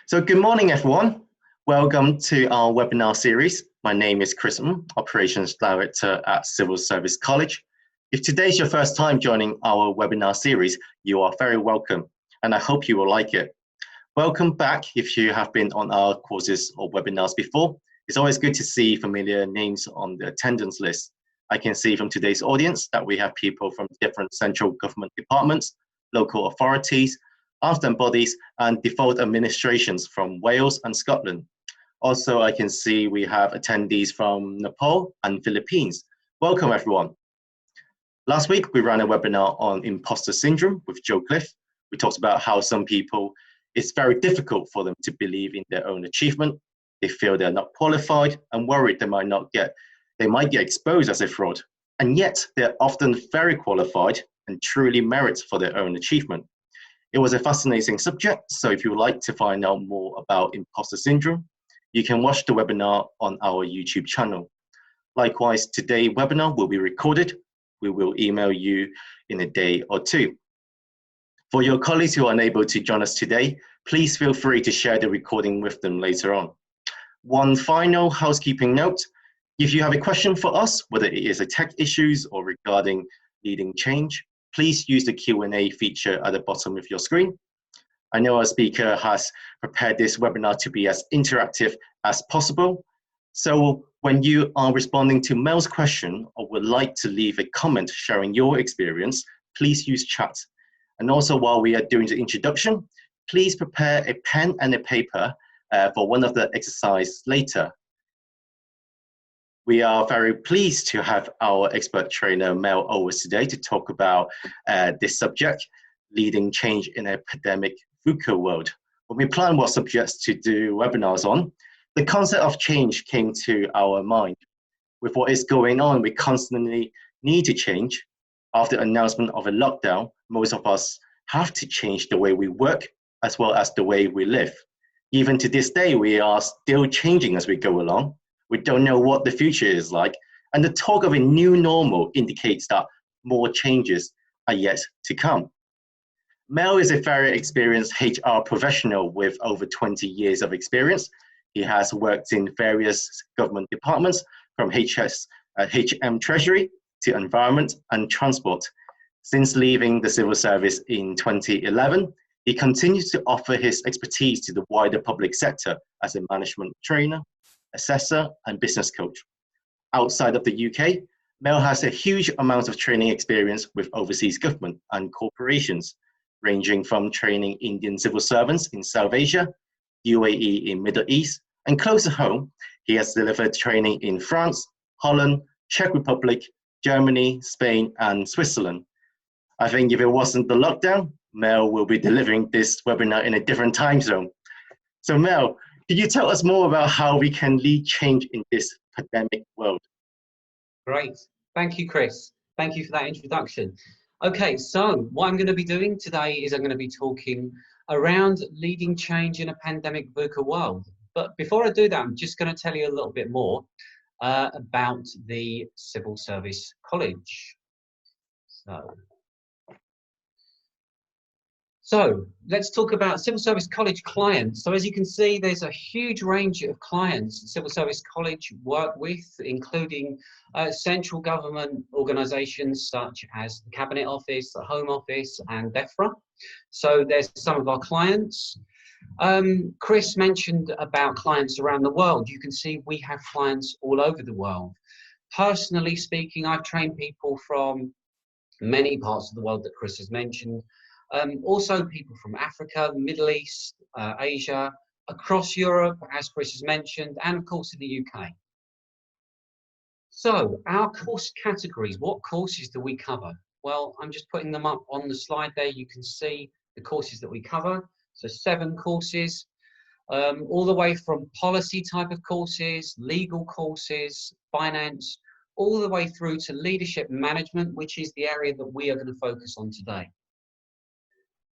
So good morning, everyone. Welcome to our webinar series. My name is Chris, Operations Director at Civil Service College. If today's your first time joining our webinar series, you are very welcome, and I hope you will like it. Welcome back if you have been on our courses or webinars before. It's always good to see familiar names on the attendance list. I can see from today's audience that we have people from different central government departments, local authorities, armed bodies, and default administrations from Wales and Scotland. Also, I can see we have attendees from Nepal and Philippines. Welcome, everyone. Last week, we ran a webinar on imposter syndrome with Joe Cliff. We talked about how some people, it's very difficult for them to believe in their own achievement. They feel they're not qualified and worried they might get exposed as a fraud. And yet, they're often very qualified and truly merit for their own achievement. It was a fascinating subject, so if you would like to find out more about imposter syndrome, you can watch the webinar on our YouTube channel. Likewise, today's webinar will be recorded. We will email you in a day or two. For your colleagues who are unable to join us today, please feel free to share the recording with them later on. One final housekeeping note, if you have a question for us, whether it is a tech issues or regarding leading change, please use the Q&A feature at the bottom of your screen. I know our speaker has prepared this webinar to be as interactive as possible. So when you are responding to Mel's question or would like to leave a comment sharing your experience, please use chat. And also while we are doing the introduction, please prepare a pen and a paper for one of the exercises later. We are very pleased to have our expert trainer, Mel Owers, today to talk about this subject, leading change in a pandemic VUCA world. When we planned what subjects to do webinars on, the concept of change came to our mind. With what is going on, we constantly need to change. After the announcement of a lockdown, most of us have to change the way we work as well as the way we live. Even to this day, we are still changing as we go along. We don't know what the future is like, and the talk of a new normal indicates that more changes are yet to come. Mel is a very experienced HR professional with over 20 years of experience. He has worked in various government departments from HM Treasury to Environment and Transport. Since leaving the civil service in 2011, he continues to offer his expertise to the wider public sector as a management trainer, assessor, and business coach. Outside of the UK, Mel has a huge amount of training experience with overseas government and corporations, ranging from training Indian civil servants in South Asia, UAE in Middle East, and closer home, he has delivered training in France, Holland, Czech Republic, Germany, Spain, and Switzerland. I think if it wasn't the lockdown, Mel will be delivering this webinar in a different time zone. So Mel, could you tell us more about how we can lead change in this pandemic world? Great. Thank you, Chris. Thank you for that introduction. Okay, so what I'm going to be doing today is I'm going to be talking around leading change in a pandemic VUCA world. But before I do that, I'm just going to tell you a little bit more about the Civil Service College. So let's talk about Civil Service College clients. So as you can see, there's a huge range of clients Civil Service College work with, including central government organisations such as the Cabinet Office, the Home Office, and DEFRA. So there's some of our clients. Chris mentioned about clients around the world. You can see we have clients all over the world. Personally speaking, I've trained people from many parts of the world that Chris has mentioned. Also people from Africa, the Middle East, Asia, across Europe, as Chris has mentioned, and of course in the UK. So our course categories, what courses do we cover? Well, I'm just putting them up on the slide there. You can see the courses that we cover. So 7 courses, all the way from policy type of courses, legal courses, finance, all the way through to leadership management, which is the area that we are going to focus on today.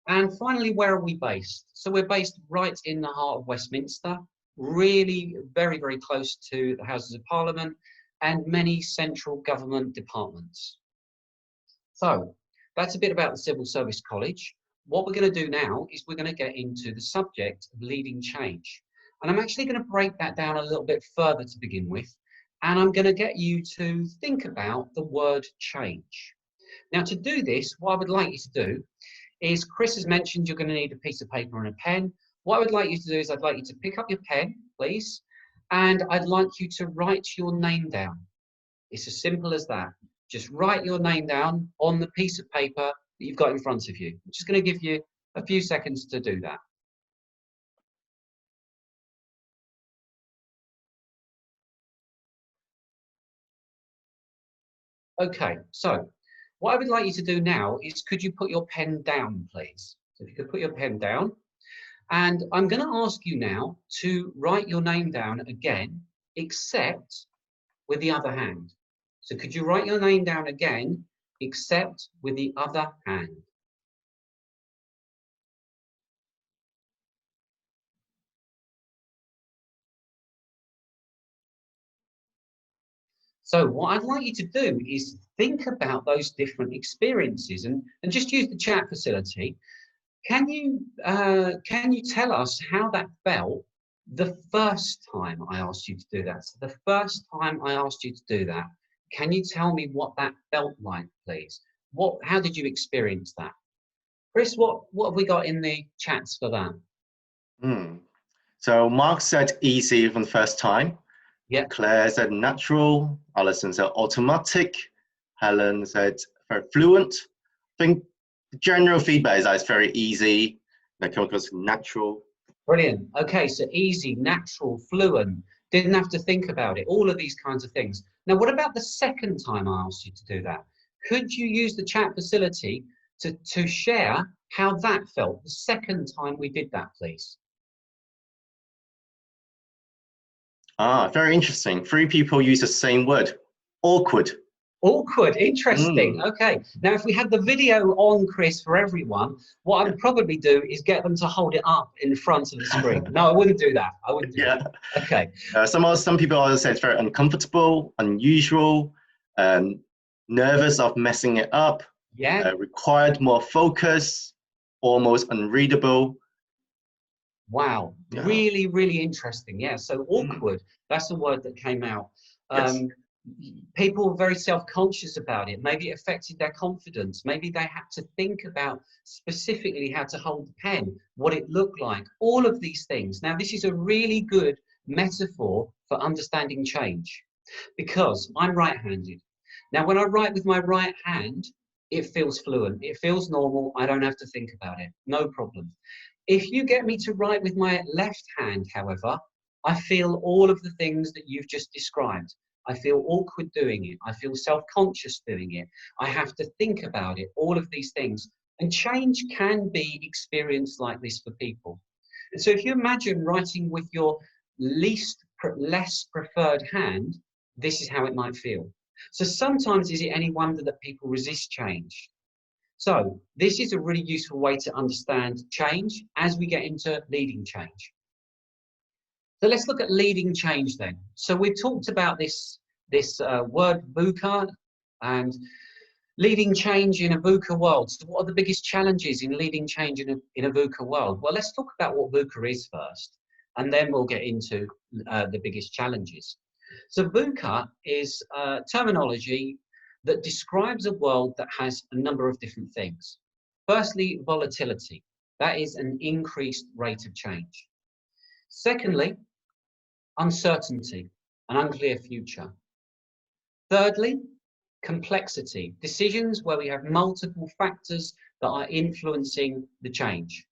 And finally, where are we based? So we're based right in the heart of Westminster, really very, very close to the Houses of Parliament and many central government departments. So that's a bit about the Civil Service College. what we're going to do now is we're going to get into the subject of leading change. And I'm actually going to break that down a little bit further to begin with. And I'm going to get you to think about the word change. Now, to do this, what I would like you to do is, Chris has mentioned you're going to need a piece of paper and a pen. What I would like you to do is I'd like you to pick up your pen, please, and I'd like you to write your name down. It's as simple as that. Just write your name down on the piece of paper that you've got in front of you. I'm just going to give you a few seconds to do that. Okay, so what I would like you to do now is, could you put your pen down, please? So if you could put your pen down. And I'm going to ask you now to write your name down again, except with the other hand. So could you write your name down again, except with the other hand? So what I'd like you to do is think about those different experiences and just use the chat facility. Can you tell us how that felt the first time I asked you to do that? So the first time I asked you to do that, can you tell me what that felt like, please? How did you experience that? Chris, what have we got in the chats for that? So Mark said easy from the first time. Yeah. Claire said natural. Alison said automatic. Helen said very fluent. I think the general feedback is that it's very easy. That comes across natural. Brilliant. Okay, so easy, natural, fluent. Didn't have to think about it. All of these kinds of things. Now, what about the second time I asked you to do that? Could you use the chat facility to share how that felt the second time we did that, please? Very interesting. 3 people use the same word. Awkward. Awkward, interesting. Okay, now if we had the video on, Chris, for everyone, what I'd probably do is get them to hold it up in front of the screen. No, I wouldn't do that. I wouldn't do that. Okay. Some people also say it's very uncomfortable, unusual, nervous of messing it up. Yeah. Required more focus, almost unreadable. Wow, really, really interesting. Yeah, so awkward, that's a word that came out. Yes. People were very self-conscious about it. Maybe it affected their confidence. Maybe they had to think about specifically how to hold the pen, what it looked like, all of these things. Now, this is a really good metaphor for understanding change, because I'm right-handed. Now, when I write with my right hand, it feels fluent. It feels normal. I don't have to think about it. No problem. If you get me to write with my left hand, however, I feel all of the things that you've just described. I feel awkward doing it. I feel self-conscious doing it. I have to think about it, all of these things. And change can be experienced like this for people. And so if you imagine writing with your less preferred hand, this is how it might feel. So sometimes is it any wonder that people resist change? So this is a really useful way to understand change as we get into leading change. So let's look at leading change then. So we've talked about this word VUCA and leading change in a VUCA world. So what are the biggest challenges in leading change in a VUCA world? Well, let's talk about what VUCA is first, and then we'll get into the biggest challenges. So VUCA is terminology that describes a world that has a number of different things. Firstly, volatility. That is an increased rate of change. Secondly, uncertainty, an unclear future. Thirdly, complexity, decisions where we have multiple factors that are influencing the change.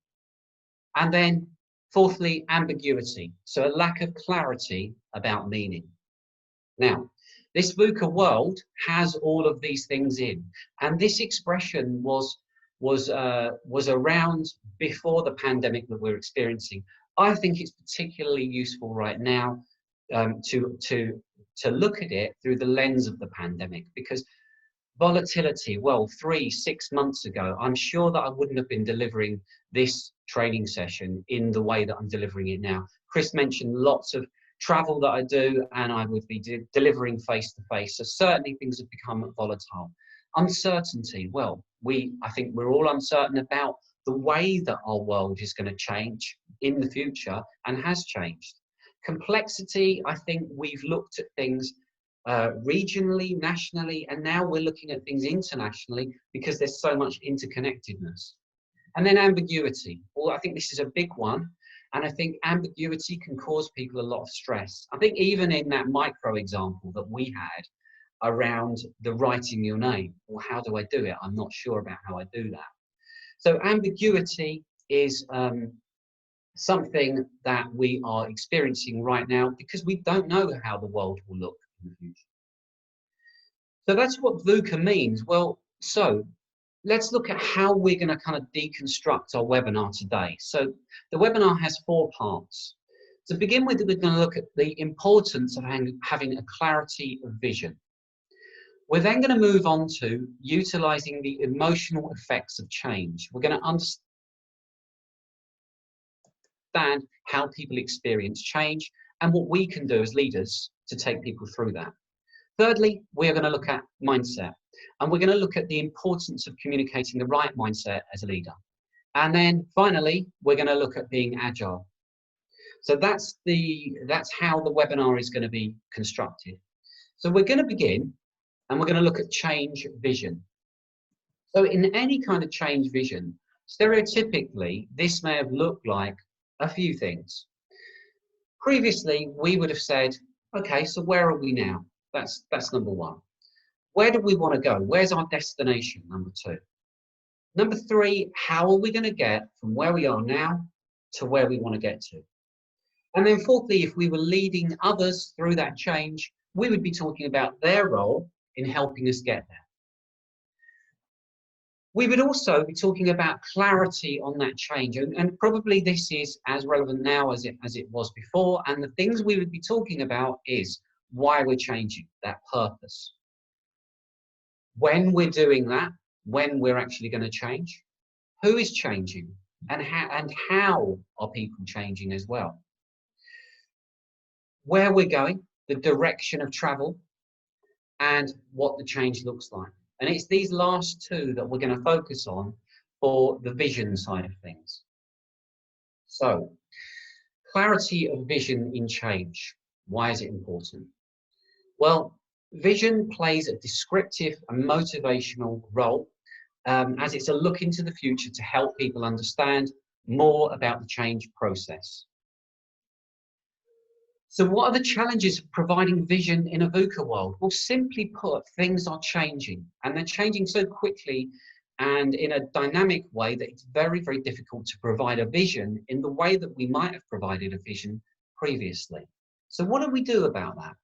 And then fourthly, ambiguity, so a lack of clarity about meaning. Now, this VUCA world has all of these things in, and this expression was around before the pandemic that we're experiencing. I think it's particularly useful right now to look at it through the lens of the pandemic, because volatility, well, 6 months ago, I'm sure that I wouldn't have been delivering this training session in the way that I'm delivering it now. Chris mentioned lots of travel that I do, and I would be delivering face-to-face. So certainly things have become volatile. Uncertainty, well, I think we're all uncertain about the way that our world is going to change in the future and has changed. Complexity, I think we've looked at things regionally, nationally, and now we're looking at things internationally because there's so much interconnectedness. And then ambiguity. Well, I think this is a big one. And I think ambiguity can cause people a lot of stress. I think even in that micro example that we had around the writing your name, well, how do I do it? I'm not sure about how I do that. So ambiguity is something that we are experiencing right now because we don't know how the world will look in the future. So that's what VUCA means. Well, so let's look at how we're going to kind of deconstruct our webinar today. So the webinar has 4 parts. To begin with, we're going to look at the importance of having a clarity of vision. We're then going to move on to utilizing the emotional effects of change. We're going to understand how people experience change and what we can do as leaders to take people through that. Thirdly, we're going to look at mindset, and we're going to look at the importance of communicating the right mindset as a leader. And then finally, we're going to look at being agile. So that's how the webinar is going to be constructed. So we're going to begin, and we're going to look at change vision. So in any kind of change vision, stereotypically, this may have looked like a few things. Previously, we would have said, okay, so where are we now? That's number 1. Where do we want to go? Where's our destination? Number 2. Number 3, how are we going to get from where we are now to where we want to get to? And then fourthly, if we were leading others through that change, we would be talking about their role in helping us get there. We would also be talking about clarity on that change, and probably this is as relevant now as it was before, and the things we would be talking about is why we're changing, that purpose. When we're doing that, when we're actually going to change, who is changing, and how are people changing as well? Where we're going, the direction of travel, and what the change looks like. And it's these last 2 that we're going to focus on for the vision side of things. So, clarity of vision in change. Why is it important? Well, vision plays a descriptive and motivational role as it's a look into the future to help people understand more about the change process. So what are the challenges of providing vision in a VUCA world? Well, simply put, things are changing, and they're changing so quickly and in a dynamic way that it's very, very difficult to provide a vision in the way that we might have provided a vision previously. So what do we do about that?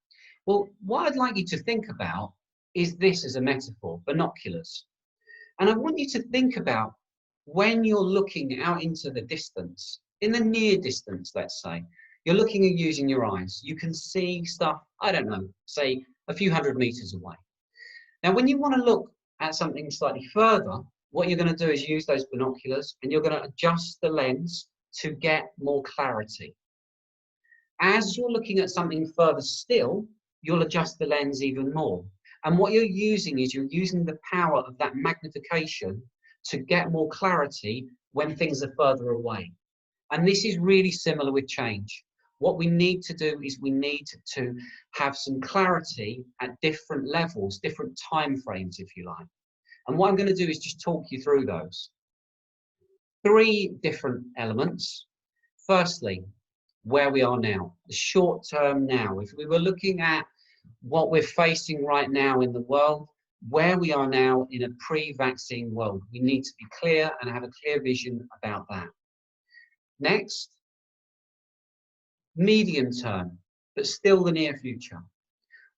Well, what I'd like you to think about is this as a metaphor, binoculars. And I want you to think about when you're looking out into the distance, in the near distance, let's say, you're looking and using your eyes. You can see stuff, I don't know, say a few hundred meters away. Now, when you want to look at something slightly further, what you're going to do is use those binoculars and you're going to adjust the lens to get more clarity. As you're looking at something further still, you'll adjust the lens even more. And what you're using is you're using the power of that magnification to get more clarity when things are further away. And this is really similar with change. What we need to do is we need to have some clarity at different levels, different time frames, if you like. And what I'm going to do is just talk you through those. 3 different elements. Firstly, where we are now, the short term now. If we were looking at what we're facing right now in the world, where we are now in a pre-vaccine world, we need to be clear and have a clear vision about that. Next, medium term, but still the near future.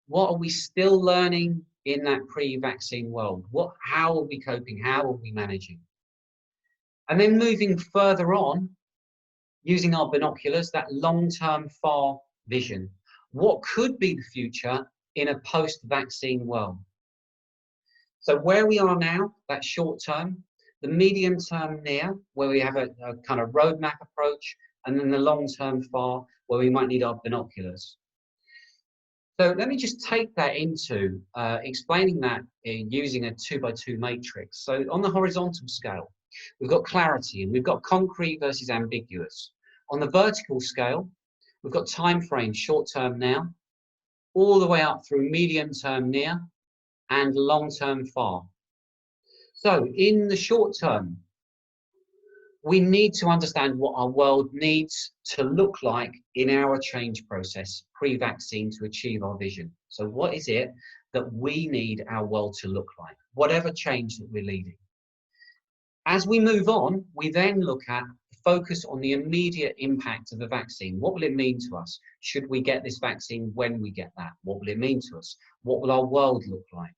What are we still learning in that pre-vaccine world? How are we coping? How are we managing? And then moving further on, using our binoculars, that long-term far vision. What could be the future in a post-vaccine world? So where we are now, that short term, the medium term near, where we have a kind of roadmap approach, and then the long term far, where we might need our binoculars. So let me just take that into explaining that using a 2x2 matrix. So on the horizontal scale, We've got clarity, and we've got concrete versus ambiguous. On the vertical scale, we've got time frames, short term now, all the way up through medium term near and long term far. So in the short term, we need to understand what our world needs to look like in our change process pre-vaccine to achieve our vision. So what is it that we need our world to look like, whatever change that we're leading? As we move on, we then look at focus on the immediate impact of the vaccine. What will it mean to us? Should we get this vaccine when we get that? What will it mean to us? What will our world look like?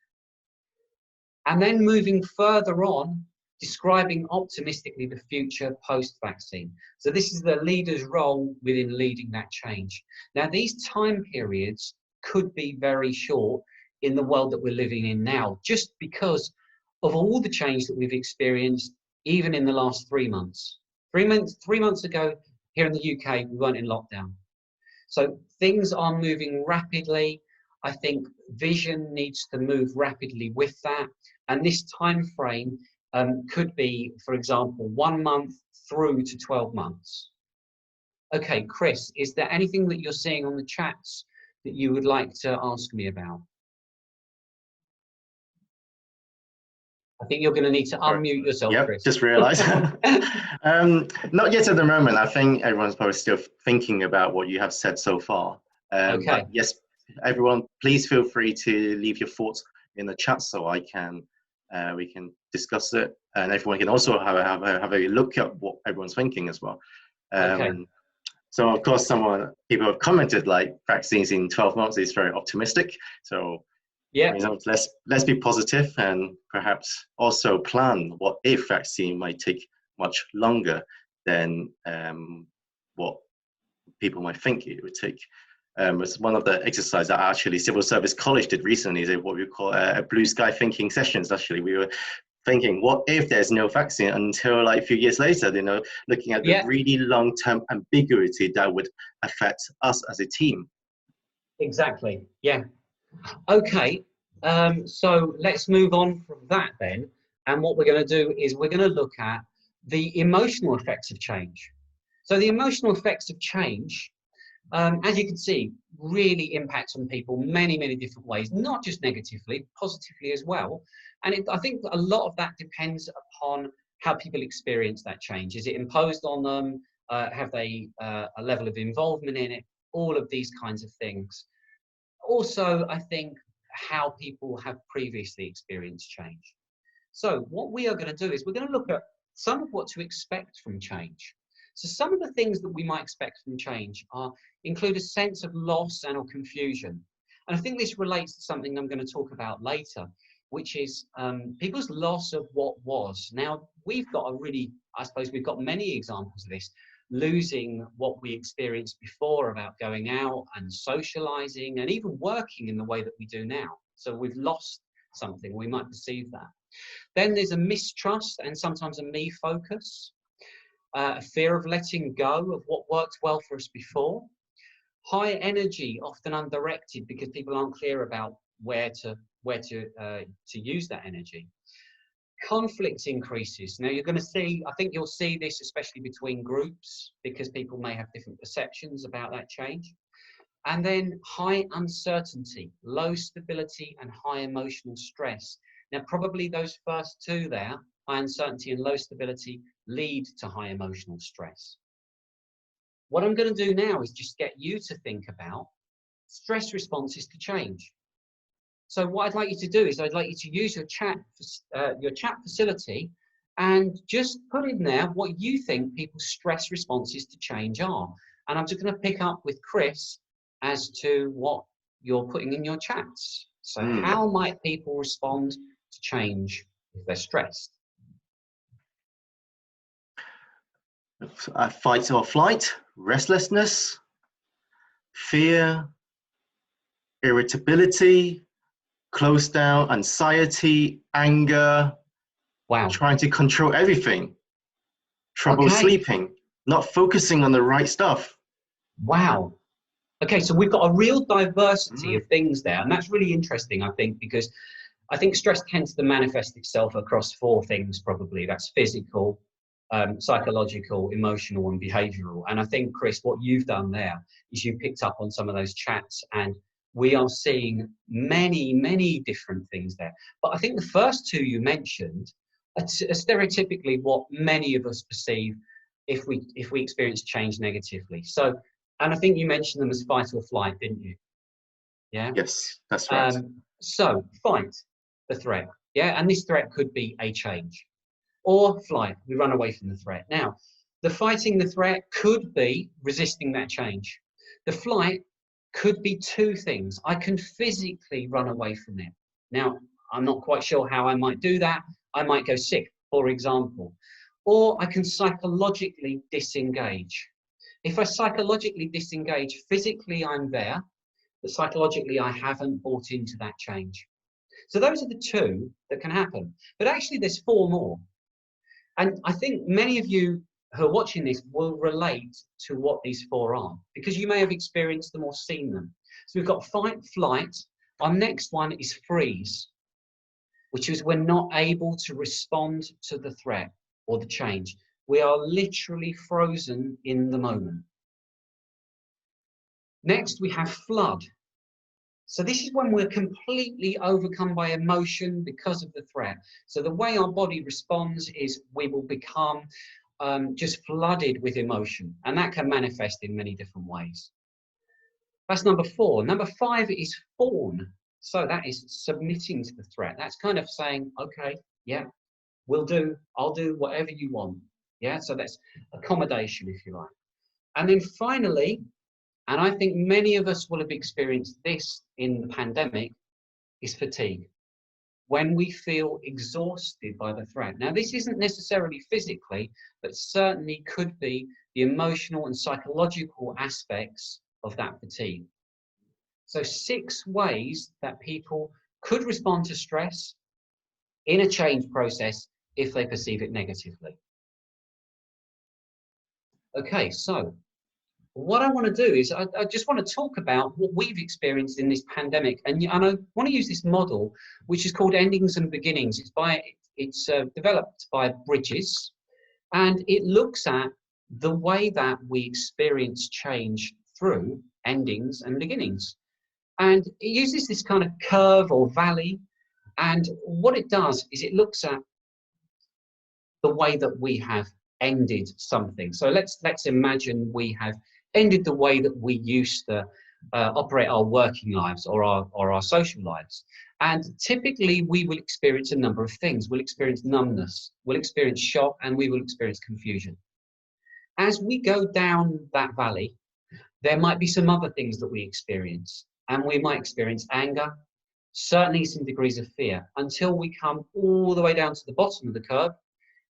And then moving further on, describing optimistically the future post-vaccine. So this is the leader's role within leading that change. Now, these time periods could be very short in the world that we're living in now, just because of all the change that we've experienced, even in the last 3 months. 3 months ago, here in the UK, we weren't in lockdown. So things are moving rapidly. I think vision needs to move rapidly with that. And this time frame could be, for example, 1 month through to 12 months. Okay, Chris, is there anything that you're seeing on the chats that you would like to ask me about? I think you're going to need to unmute yourself, yep, Chris. Just realised. Not yet at the moment. I think everyone's probably still thinking about what you have said so far. Okay. But yes, everyone, please feel free to leave your thoughts in the chat so I can we can discuss it, and everyone can also have a look at what everyone's thinking as well. Okay. So of course, people have commented like vaccines in 12 months is very optimistic. So yeah, let's be positive and perhaps also plan what if vaccine might take much longer than what people might think it would take. It's one of the exercises that actually Civil Service College did recently, is what we call a blue sky thinking sessions. Actually, we were thinking, what if there's no vaccine until like a few years later, looking at the really long-term ambiguity that would affect us as a team. Exactly, yeah. Okay, so let's move on from that then. And what we're going to do is we're going to look at the emotional effects of change. So the emotional effects of change, as you can see, really impacts on people many, many different ways, not just negatively, positively as well. And I think a lot of that depends upon how people experience that change. Is it imposed on them? Have they a level of involvement in it? All of these kinds of things. Also, I think how people have previously experienced change. So what we are going to do is we're going to look at some of what to expect from change. So some of the things that we might expect from change include a sense of loss and or confusion. And I think this relates to something I'm going to talk about later, which is people's loss of what was. Now, we've got we've got many examples of this, losing what we experienced before about going out and socializing and even working in the way that we do now. So we've lost something, we might perceive that. Then there's a mistrust and sometimes a me focus. A fear of letting go of what worked well for us before. High energy, often undirected because people aren't clear about where to use that energy. Conflict increases. Now you're going to see, I think you'll see this especially between groups because people may have different perceptions about that change. And then high uncertainty, low stability and high emotional stress. Now probably those first two there, high uncertainty and low stability, lead to high emotional stress. What I'm going to do now is just get you to think about stress responses to change. So what I'd like you to do is I'd like you to use your chat facility and just put in there what you think people's stress responses to change are. And I'm just going to pick up with Chris as to what you're putting in your chats. So how might people respond to change if they're stressed? Fight or flight, restlessness, fear, irritability, close down, anxiety, anger, wow, trying to control everything, trouble sleeping, not focusing on the right stuff. Wow. Okay, so we've got a real diversity of things there, and that's really interesting, I think, because I think stress tends to manifest itself across four things probably. That's physical, psychological, emotional, and behavioural. And I think, Chris, what you've done there is you picked up on some of those chats, and we are seeing many different things there. But I think the first two you mentioned are stereotypically what many of us perceive if we experience change negatively. So, and I think you mentioned them as fight or flight, didn't you? Yeah. Yes, that's right. So fight the threat. Yeah, and this threat could be a change. Or flight, we run away from the threat. Now, the fighting the threat could be resisting that change. The flight could be two things. I can physically run away from it. Now, I'm not quite sure how I might do that. I might go sick, for example. Or I can psychologically disengage. If I psychologically disengage, physically I'm there, but psychologically I haven't bought into that change. So those are the two that can happen. But actually there's four more. And I think many of you who are watching this will relate to what these four are, because you may have experienced them or seen them. So we've got fight, flight. Our next one is freeze, which is we're not able to respond to the threat or the change. We are literally frozen in the moment. Next, we have flood. So this is when we're completely overcome by emotion because of the threat. So the way our body responds is we will become just flooded with emotion, and that can manifest in many different ways. That's number 4. Number 5 is fawn. So that is submitting to the threat. That's kind of saying, okay, yeah, I'll do whatever you want. Yeah, so that's accommodation, if you like. And then finally, and I think many of us will have experienced this in the pandemic, is fatigue. When we feel exhausted by the threat. Now, this isn't necessarily physically, but certainly could be the emotional and psychological aspects of that fatigue. So 6 ways that people could respond to stress in a change process if they perceive it negatively. Okay, so what I want to do is I just want to talk about what we've experienced in this pandemic, and I want to use this model, which is called Endings and Beginnings. It's developed by Bridges, and it looks at the way that we experience change through endings and beginnings. And it uses this kind of curve or valley, and what it does is it looks at the way that we have ended something. So let's imagine we have ended the way that we used to operate our working lives or our social lives. And typically we will experience a number of things. We'll experience numbness, we'll experience shock, and we will experience confusion. As we go down that valley, there might be some other things that we experience, and we might experience anger, certainly some degrees of fear, until we come all the way down to the bottom of the curve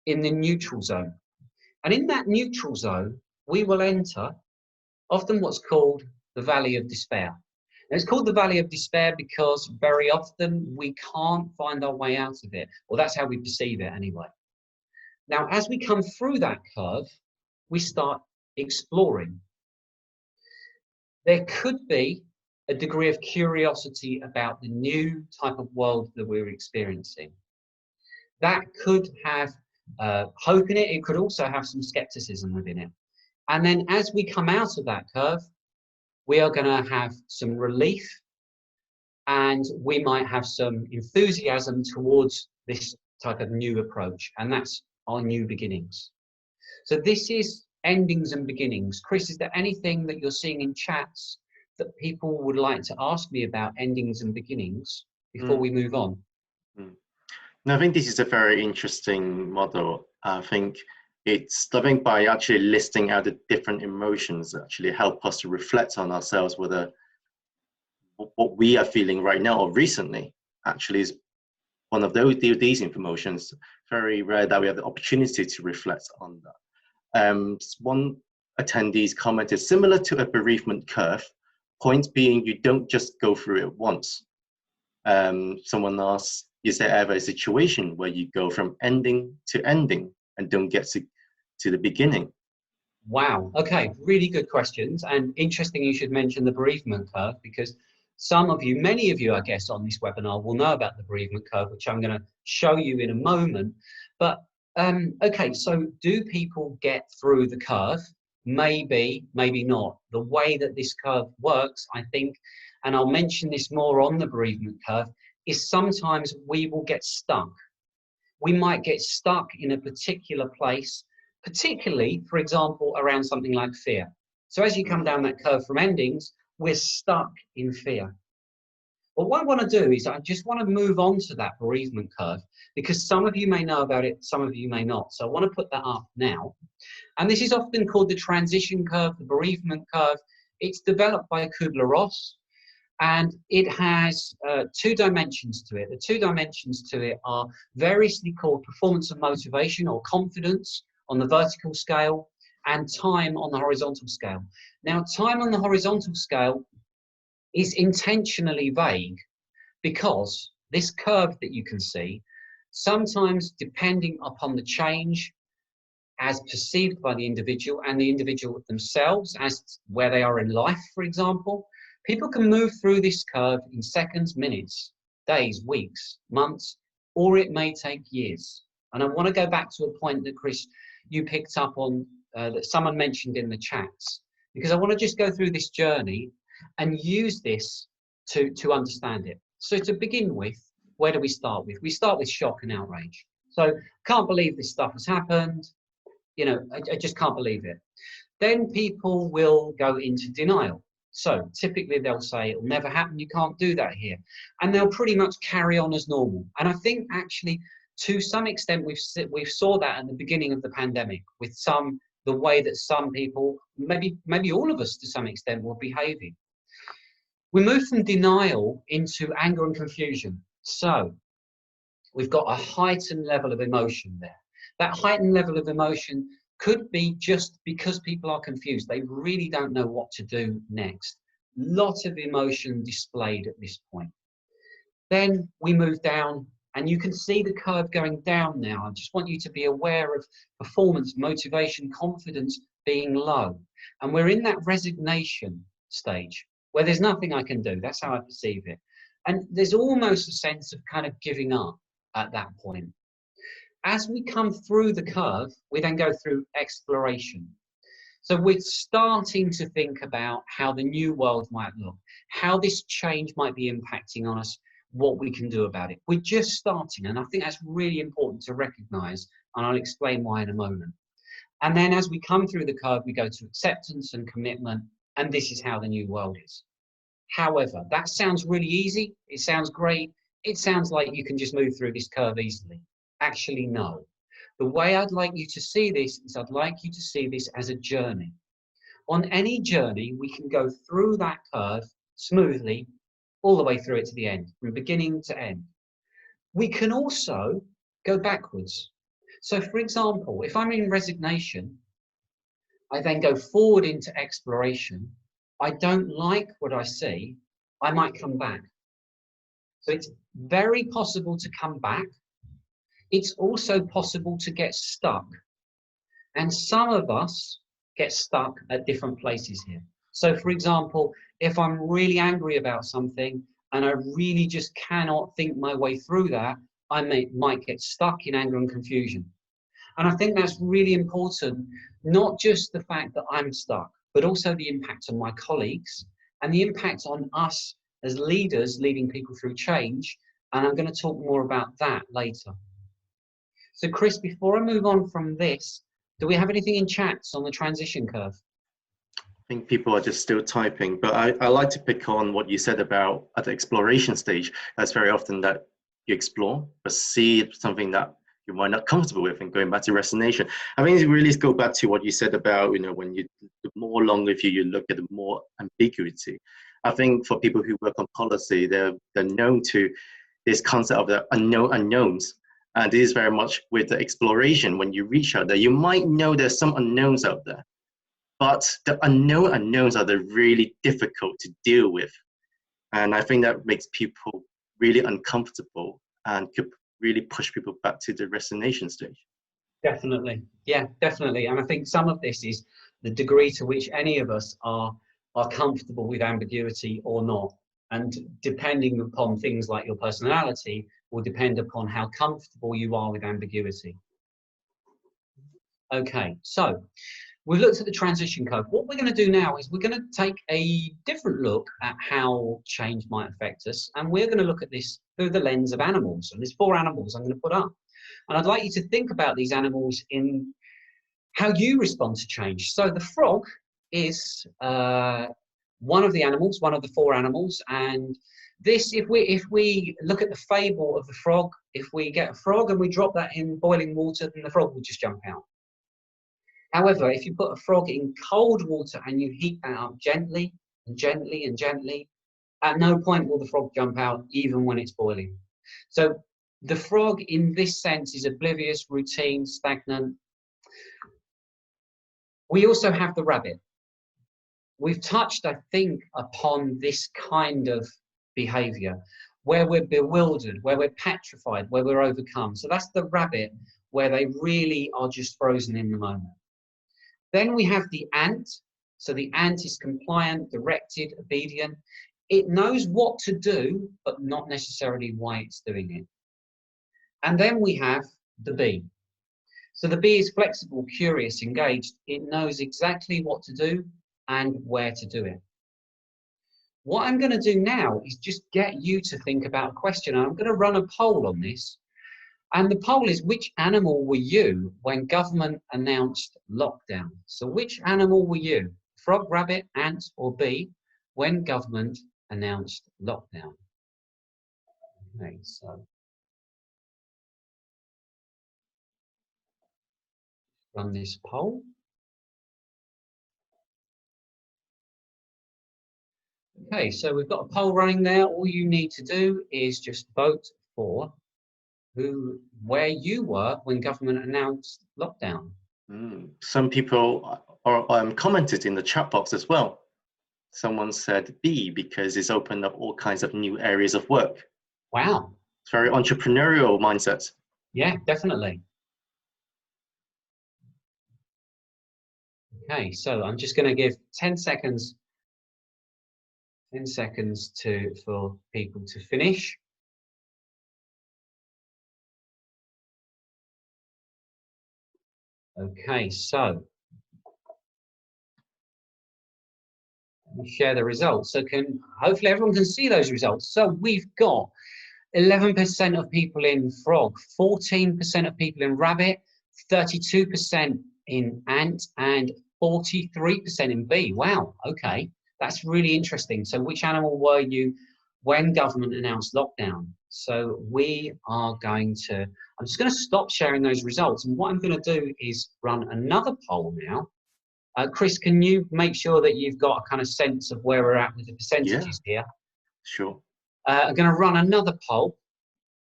in the neutral zone. And in that neutral zone, we will enter often what's called the Valley of Despair. And it's called the Valley of Despair because very often we can't find our way out of it, or that's how we perceive it anyway. Now, as we come through that curve, we start exploring. There could be a degree of curiosity about the new type of world that we're experiencing. That could have hope in it. It could also have some skepticism within it. And then as we come out of that curve, we are going to have some relief, and we might have some enthusiasm towards this type of new approach, and that's our new beginnings. So this is endings and beginnings. Chris, is there anything that you're seeing in chats that people would like to ask me about endings and beginnings before we move on? No, I think this is a very interesting model. I think by actually listing out the different emotions actually help us to reflect on ourselves, whether what we are feeling right now or recently actually is one of these emotions. Very rare that we have the opportunity to reflect on that. One attendee's comment is similar to a bereavement curve, point being you don't just go through it once. Someone asks, is there ever a situation where you go from ending to ending and don't get to the beginning? Wow. Okay. Really good questions. And interesting you should mention the bereavement curve, because Some of you, many of you, I guess, on this webinar will know about the bereavement curve, which I'm going to show you in a moment. But okay, so do people get through the curve? Maybe, maybe not. The way that this curve works, I think, and I'll mention this more on the bereavement curve, is sometimes we will get stuck. We might get stuck in a particular place, particularly, for example, around something like fear. So as you come down that curve from endings, we're stuck in fear. But what I want to do is I just want to move on to that bereavement curve, because some of you may know about it, some of you may not. So I want to put that up now. And this is often called the transition curve, the bereavement curve. It's developed by Kubler-Ross, and it has 2 dimensions to it. The 2 dimensions to it are variously called performance and motivation, or confidence on the vertical scale, and time on the horizontal scale. Now, time on the horizontal scale is intentionally vague, because this curve that you can see, sometimes depending upon the change as perceived by the individual and the individual themselves, as where they are in life, for example, people can move through this curve in seconds, minutes, days, weeks, months, or it may take years. And I want to go back to a point that, Chris, you picked up on, that someone mentioned in the chats, because I want to just go through this journey and use this to understand it. So to begin with, where do we start with? We start with shock and outrage. So, can't believe this stuff has happened. You know, I just can't believe it. Then people will go into denial. So typically they'll say, it'll never happen, you can't do that here. And they'll pretty much carry on as normal. And I think actually, to some extent, we've saw that at the beginning of the pandemic with the way that some people, maybe all of us to some extent, were behaving. We move from denial into anger and confusion. So we've got a heightened level of emotion there. That heightened level of emotion could be just because people are confused. They really don't know what to do next. Lots of emotion displayed at this point. Then we move down, and you can see the curve going down now. I just want you to be aware of performance, motivation, confidence being low. And we're in that resignation stage where there's nothing I can do. That's how I perceive it. And there's almost a sense of kind of giving up at that point. As we come through the curve, we then go through exploration. So we're starting to think about how the new world might look, how this change might be impacting on us, what we can do about it. We're just starting, and I think that's really important to recognize, and I'll explain why in a moment. And then as we come through the curve, we go to acceptance and commitment, and this is how the new world is. However, that sounds really easy. It sounds great. It sounds like you can just move through this curve easily. Actually, no. The way I'd like you to see this is I'd like you to see this as a journey. On any journey, we can go through that curve smoothly, all the way through it to the end, from beginning to end. We can also go backwards. So, for example, if I'm in resignation, I then go forward into exploration. I don't like what I see, I might come back. So it's very possible to come back. It's also possible to get stuck. And some of us get stuck at different places here. So for example, if I'm really angry about something and I really just cannot think my way through that, I might get stuck in anger and confusion. And I think that's really important, not just the fact that I'm stuck, but also the impact on my colleagues and the impact on us as leaders leading people through change. And I'm going to talk more about that later. So Chris, before I move on from this, do we have anything in chats on the transition curve? I think people are just still typing, but I like to pick on what you said about at the exploration stage. That's very often that you explore, but see something that you might not comfortable with, and going back to resignation. I mean, it really go back to what you said about, you know, when you, the more longer view you look at, the more ambiguity. I think for people who work on policy, they're known to this concept of the unknown unknowns. And it is very much with the exploration. When you reach out there, you might know there's some unknowns out there, but the unknown unknowns are the really difficult to deal with. And I think that makes people really uncomfortable and could really push people back to the resignation stage. Definitely. Yeah, definitely. And I think some of this is the degree to which any of us are comfortable with ambiguity or not. And depending upon things like your personality will depend upon how comfortable you are with ambiguity. Okay, so we've looked at the transition code. What we're going to do now is we're going to take a different look at how change might affect us, and we're going to look at this through the lens of animals. And there's 4 animals I'm going to put up. And I'd like you to think about these animals in how you respond to change. So the frog is one of the animals, one of the 4 animals, and this, if we look at the fable of the frog, if we get a frog and we drop that in boiling water, then the frog will just jump out. However, if you put a frog in cold water and you heat that up gently and gently and gently, at no point will the frog jump out, even when it's boiling. So the frog in this sense is oblivious, routine, stagnant. We also have the rabbit. We've touched, I think, upon this kind of behavior where we're bewildered, where we're petrified, where we're overcome. So that's the rabbit, where they really are just frozen in the moment. Then we have the ant. So the ant is compliant, directed, obedient. It knows what to do, but not necessarily why it's doing it. And then we have the bee. So the bee is flexible, curious, engaged. It knows exactly what to do and where to do it. What I'm going to do now is just get you to think about a question. I'm going to run a poll on this. And the poll is, which animal were you when government announced lockdown? So which animal were you? Frog, rabbit, ant, or bee when government announced lockdown? Okay, so run this poll. Okay, so we've got a poll running there. All you need to do is just vote for where you were when government announced lockdown. Some people are commented in the chat box as well. Someone said B because it's opened up all kinds of new areas of work. Wow. It's very entrepreneurial mindset. Yeah, definitely. Okay, so I'm just going to give 10 seconds. 10 seconds for people to finish. Okay, so let me share the results. So hopefully everyone can see those results. So we've got 11% of people in frog, 14% of people in rabbit, 32% in ant, and 43% in bee. Wow, okay. That's really interesting. So which animal were you when government announced lockdown? So we are going to, I'm just going to stop sharing those results. And what I'm going to do is run another poll now. Chris, can you make sure that you've got a kind of sense of where we're at with the percentages here? Sure. I'm going to run another poll,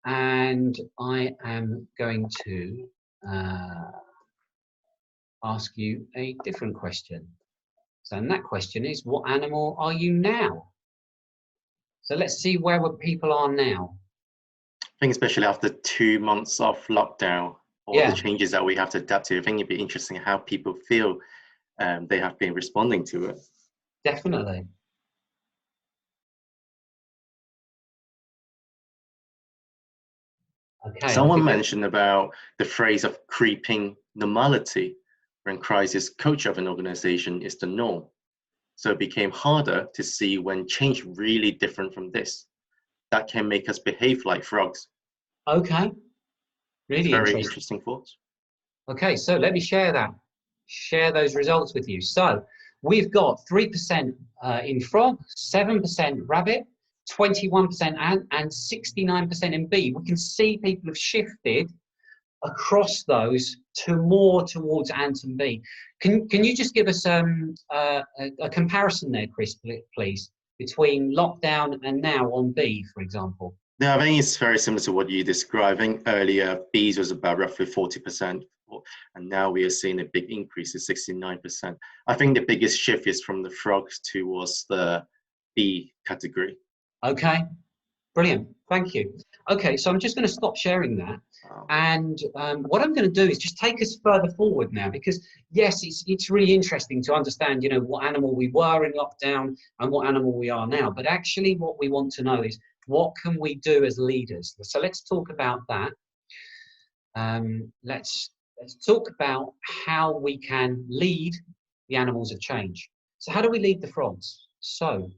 and I am going to ask you a different question. So, and that question is, what animal are you now? So let's see where people are now. I think especially after 2 months of lockdown, all the changes that we have to adapt to, I think it'd be interesting how people feel they have been responding to it. Definitely. Okay. Someone mentioned about the phrase of creeping normality when crisis culture of an organization is the norm. So it became harder to see when change really different from this. That can make us behave like frogs. Okay. Really very interesting thoughts. Okay, so let me share those results with you. So we've got 3% in frog, 7% rabbit, 21% ant, and 69% in bee. We can see people have shifted across those to more towards ant and bee. Can you just give us a comparison there, Chris, please, between lockdown and now on bee, for example? Yeah, I think it's very similar to what you described. I think earlier bees was about roughly 40%, and now we are seeing a big increase to 69%. I think the biggest shift is from the frogs towards the bee category. Okay. Brilliant, thank you. Okay, so I'm just going to stop sharing that. And what I'm going to do is just take us further forward now, because yes, it's really interesting to understand, you know, what animal we were in lockdown and what animal we are now. But actually what we want to know is, what can we do as leaders? So let's talk about that. Let's talk about how we can lead the animals of change. So how do we lead the frogs? So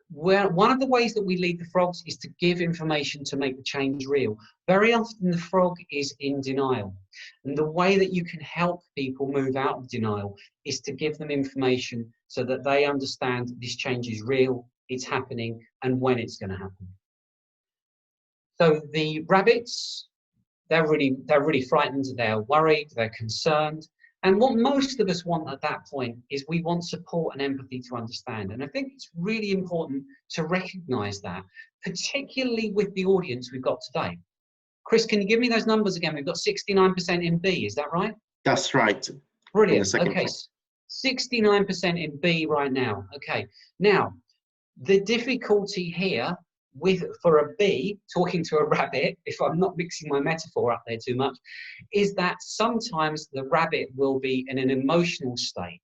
one of the ways that we lead the frogs is to give information to make the change real. Very often the frog is in denial. And the way that you can help people move out of denial is to give them information so that they understand this change is real, it's happening, and when it's going to happen. So the rabbits, they're really frightened, they're worried, they're concerned. And what most of us want at that point is we want support and empathy to understand. And I think it's really important to recognize that, particularly with the audience we've got today. Chris, can you give me those numbers again? We've got 69% in B, is that right? That's right. Brilliant. Okay, 69% in B right now. Okay, now the difficulty here for a bee talking to a rabbit, if I'm not mixing my metaphor up there too much, is that sometimes the rabbit will be in an emotional state.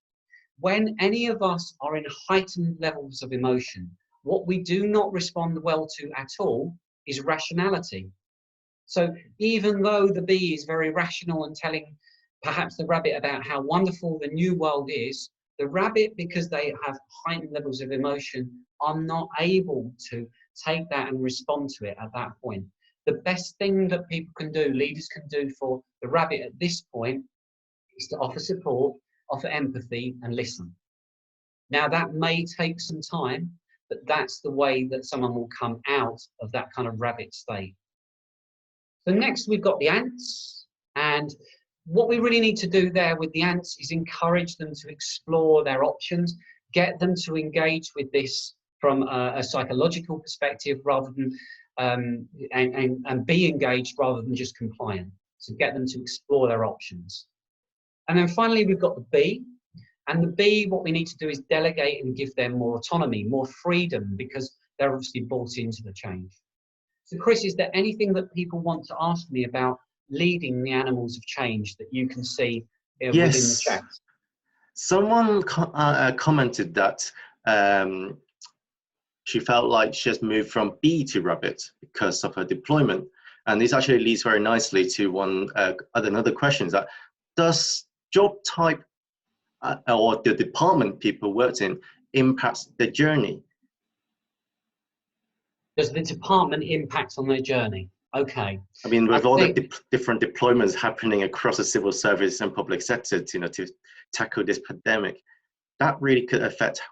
When any of us are in heightened levels of emotion, what we do not respond well to at all is rationality. So even though the bee is very rational and telling perhaps the rabbit about how wonderful the new world is, the rabbit, because they have heightened levels of emotion, are not able to take that and respond to it at that point. The best thing that people can do, leaders can do for the rabbit at this point, is to offer support, offer empathy, and listen. Now that may take some time, but that's the way that someone will come out of that kind of rabbit state. So next we've got the ants, and what we really need to do there with the ants is encourage them to explore their options, get them to engage with this from a psychological perspective rather than and be engaged rather than just compliant. So get them to explore their options. And then finally we've got the bee. And the bee, what we need to do is delegate and give them more autonomy, more freedom, because they're obviously bought into the change. So Chris, is there anything that people want to ask me about leading the animals of change that you can see within the chat? Someone commented that she felt like she has moved from bee to rabbit because of her deployment. And this actually leads very nicely to another question, that does job type or the department people worked in impact their journey? Does the department impact on their journey? Okay. I mean, with all the different deployments happening across the civil service and public sector, to tackle this pandemic, that really could affect,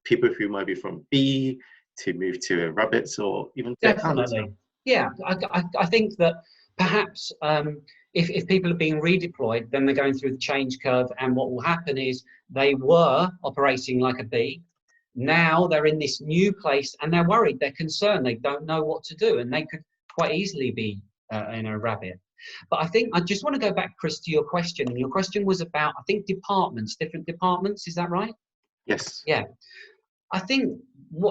people who might be from bee to move to rabbits or even to definitely. Ants. Yeah, I think that perhaps if people are being redeployed, then they're going through the change curve, and what will happen is they were operating like a bee. Now they're in this new place and they're worried, they're concerned, they don't know what to do, and they could quite easily be in a rabbit. But I think I just want to go back, Chris, to your question. And your question was about, I think, departments, different departments. Is that right? Yes. Yeah. I think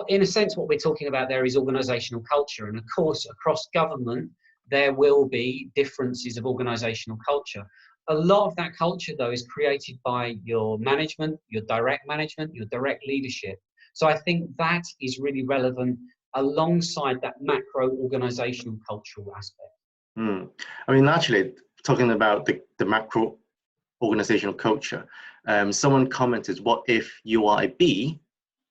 in a sense, what we're talking about there is organizational culture. And of course, across government, there will be differences of organizational culture. A lot of that culture, though, is created by your management, your direct leadership. So I think that is really relevant alongside that macro organizational cultural aspect. I mean, actually, talking about the macro organizational culture, someone commented, what if you are a bee,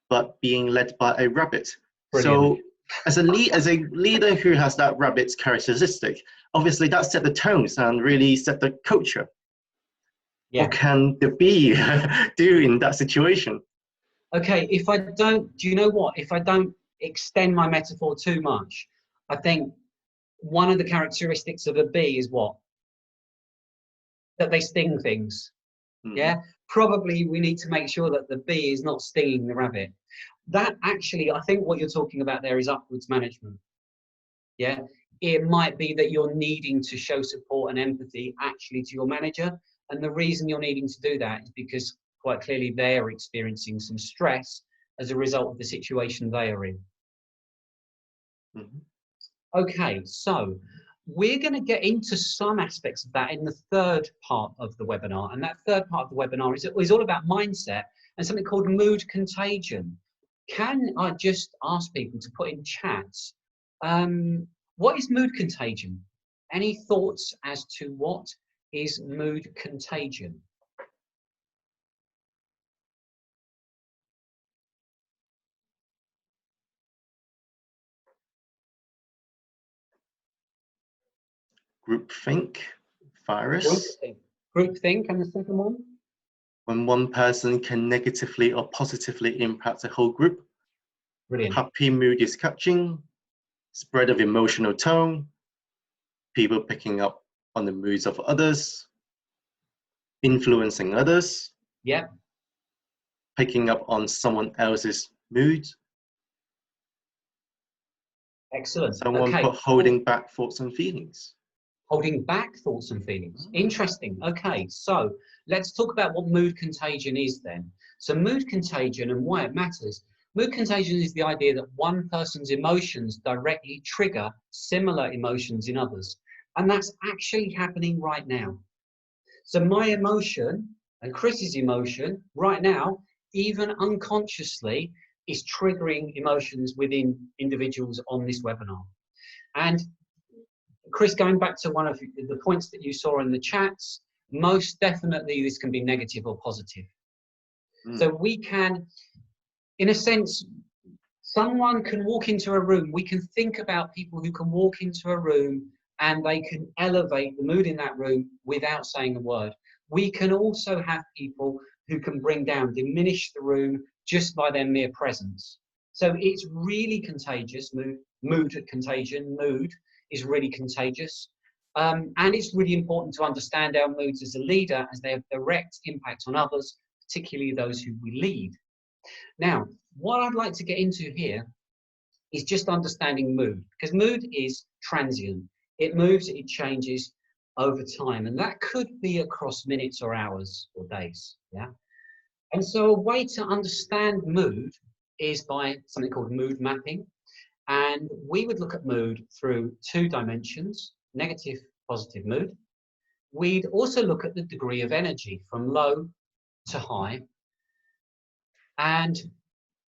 but being led by a rabbit? Brilliant. So as a leader who has that rabbit's characteristic, obviously that set the tones and really set the culture. Yeah. What can the bee do in that situation? Okay, if I don't, do you know what? If I don't extend my metaphor too much, I think one of the characteristics of a bee is what? That they sting things. Yeah, probably we need to make sure that the bee is not stinging the rabbit. That actually, I think what you're talking about there is upwards management. Yeah, it might be that you're needing to show support and empathy actually to your manager. And the reason you're needing to do that is because quite clearly they're experiencing some stress as a result of the situation they are in. Mhm. Okay, so we're going to get into some aspects of that in the third part of the webinar. And that third part of the webinar is all about mindset and something called mood contagion. Can I just ask people to put in chats, what is mood contagion? Any thoughts as to what is mood contagion? Groupthink virus. Groupthink, and the second one? When one person can negatively or positively impact a whole group. Brilliant. Happy mood is catching. Spread of emotional tone. People picking up on the moods of others. Influencing others. Yep. Picking up on someone else's mood. Excellent. Someone Okay. put holding back thoughts and feelings. Holding back thoughts and feelings. Interesting. Okay, so let's talk about what mood contagion is then. So mood contagion and why it matters. Mood contagion is the idea that one person's emotions directly trigger similar emotions in others. And that's actually happening right now. So my emotion and Chris's emotion right now, even unconsciously, is triggering emotions within individuals on this webinar. And Chris, going back to one of the points that you saw in the chats, most definitely this can be negative or positive. So we can, in a sense, someone can walk into a room. We can think about people who can walk into a room and they can elevate the mood in that room without saying a word. We can also have people who can bring down, diminish the room just by their mere presence. So it's really contagious. Mood is really contagious. And it's really important to understand our moods as a leader, as they have direct impact on others, particularly those who we lead. Now, what I'd like to get into here is just understanding mood, because mood is transient. It moves, it changes over time, and that could be across minutes or hours or days. Yeah. And so a way to understand mood is by something called mood mapping. And we would look at mood through two dimensions, negative, positive mood. We'd also look at the degree of energy from low to high. And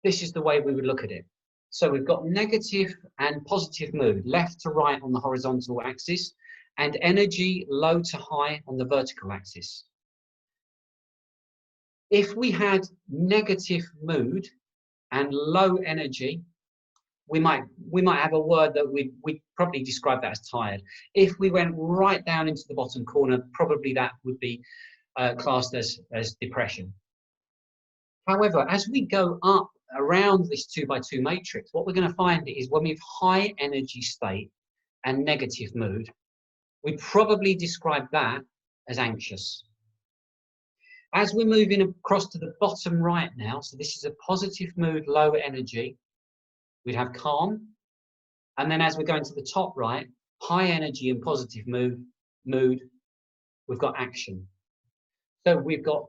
this is the way we would look at it. So we've got negative and positive mood, left to right on the horizontal axis, and energy low to high on the vertical axis. If we had negative mood and low energy, we might have a word that we probably describe that as tired. If we went right down into the bottom corner, probably that would be classed as depression. However, as we go up around this 2x2 matrix, what we're going to find is when we have high energy state and negative mood, we probably describe that as anxious. As we're moving across to the bottom right now, so this is a positive mood, low energy, we'd have calm. And then as we're going to the top right, high energy and positive mood, we've got action. So we've got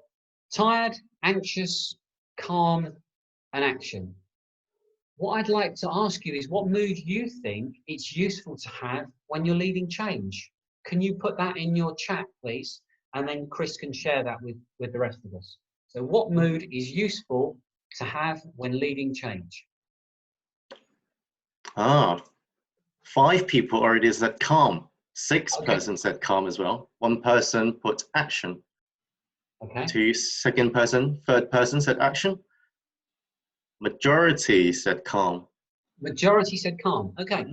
tired, anxious, calm, and action. What I'd like to ask you is what mood you think it's useful to have when you're leading change. Can you put that in your chat, please? And then Chris can share that with the rest of us. So what mood is useful to have when leading change? 5 people already said calm. 6 Okay. persons said calm as well. 1 person put action. Okay. 2 second person, third person said action. Majority said calm. Majority said calm. Okay.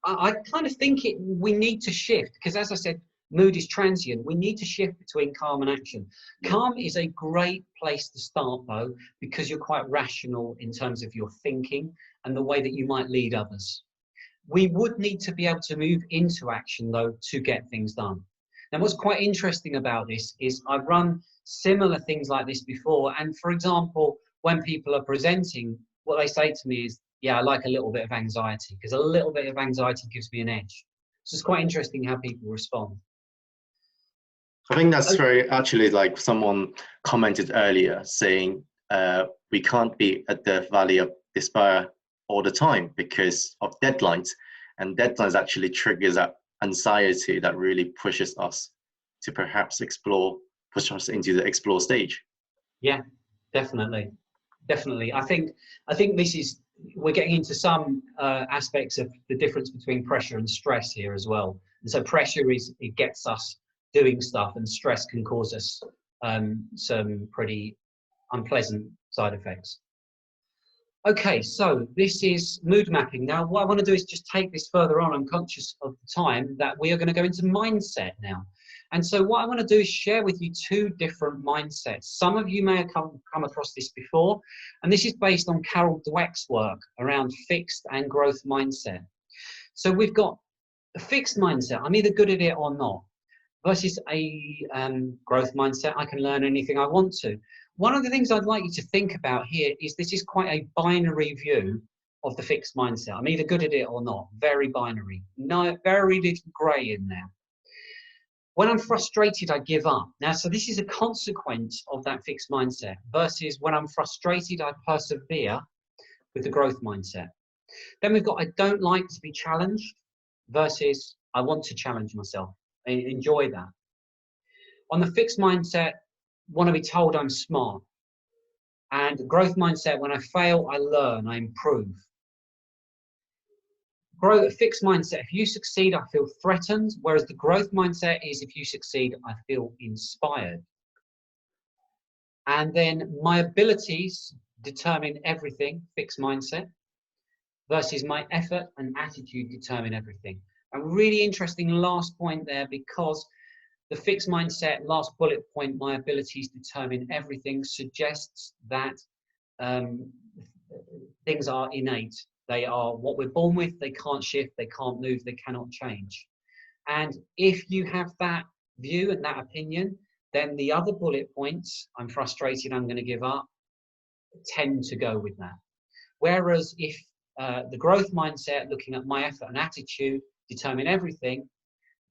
I kind of think we need to shift, because as I said, mood is transient. We need to shift between calm and action. Calm is a great place to start, though, because you're quite rational in terms of your thinking and the way that you might lead others. We would need to be able to move into action, though, to get things done. Now, what's quite interesting about this is I've run similar things like this before. And for example, when people are presenting, what they say to me is, yeah, I like a little bit of anxiety, because a little bit of anxiety gives me an edge. So it's quite interesting how people respond. I think that's very, actually, like someone commented earlier saying we can't be at the valley of despair all the time because of deadlines. And deadlines actually triggers that anxiety that really pushes us to perhaps push us into the explore stage. Yeah, definitely. Definitely. I think we're getting into some aspects of the difference between pressure and stress here as well. And so pressure it gets us doing stuff, and stress can cause us some pretty unpleasant side effects. Okay, so this is mood mapping. Now, what I want to do is just take this further on. I'm conscious of the time that we are going to go into mindset now. And so what I want to do is share with you two different mindsets. Some of you may have come across this before, and this is based on Carol Dweck's work around fixed and growth mindset. So we've got a fixed mindset, I'm either good at it or not, versus a growth mindset, I can learn anything I want to. One of the things I'd like you to think about here is this is quite a binary view of the fixed mindset. I'm either good at it or not, very binary. No, very little grey in there. When I'm frustrated, I give up. Now, so this is a consequence of that fixed mindset versus when I'm frustrated, I persevere with the growth mindset. Then we've got I don't like to be challenged versus I want to challenge myself. I enjoy that. On the fixed mindset, want to be told I'm smart. And growth mindset, when I fail, I learn, I improve. Fixed mindset, if you succeed, I feel threatened, whereas the growth mindset is if you succeed, I feel inspired. And then my abilities determine everything, fixed mindset, versus my effort and attitude determine everything. A really interesting last point there, because the fixed mindset, last bullet point, my abilities determine everything, suggests that things are innate. They are what we're born with. They can't shift, they can't move, they cannot change. And if you have that view and that opinion, then the other bullet points, I'm frustrated, I'm going to give up, tend to go with that. Whereas if the growth mindset, looking at my effort and attitude, determine everything,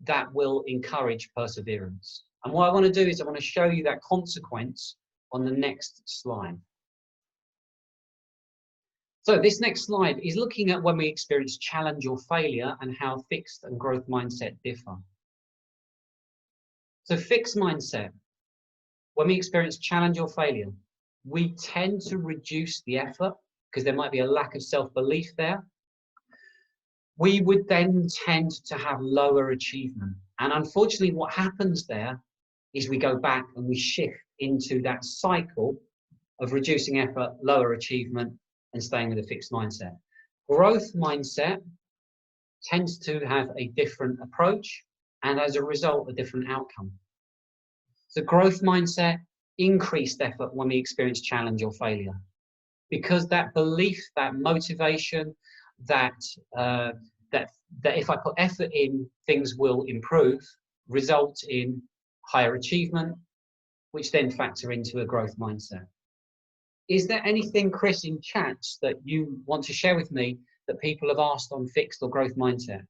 that will encourage perseverance. And what I want to do is I want to show you that consequence on the next slide. So this next slide is looking at when we experience challenge or failure and how fixed and growth mindset differ. So fixed mindset, when we experience challenge or failure, we tend to reduce the effort because there might be a lack of self-belief there. We would then tend to have lower achievement. And unfortunately, what happens there is we go back and we shift into that cycle of reducing effort, lower achievement, and staying with a fixed mindset. Growth mindset tends to have a different approach, and as a result, a different outcome. So growth mindset, increased effort when we experience challenge or failure, because that belief, that motivation, that if I put effort in, things will improve, result in higher achievement, which then factor into a growth mindset. Is there anything, Chris, in chats that you want to share with me that people have asked on fixed or growth mindset?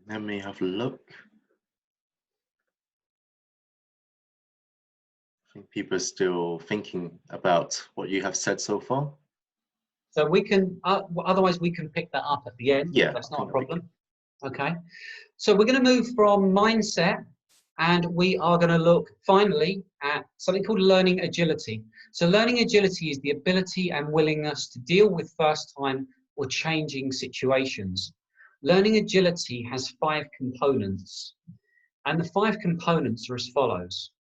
Let me have a look. I think people are still thinking about what you have said so far. So we can, otherwise we can pick that up at the end. Yeah, that's not a problem. Okay. So we're going to move from mindset, and we are going to look finally at something called learning agility. So learning agility is the ability and willingness to deal with first-time or changing situations. Learning agility has 5 components, and the 5 components are as follows.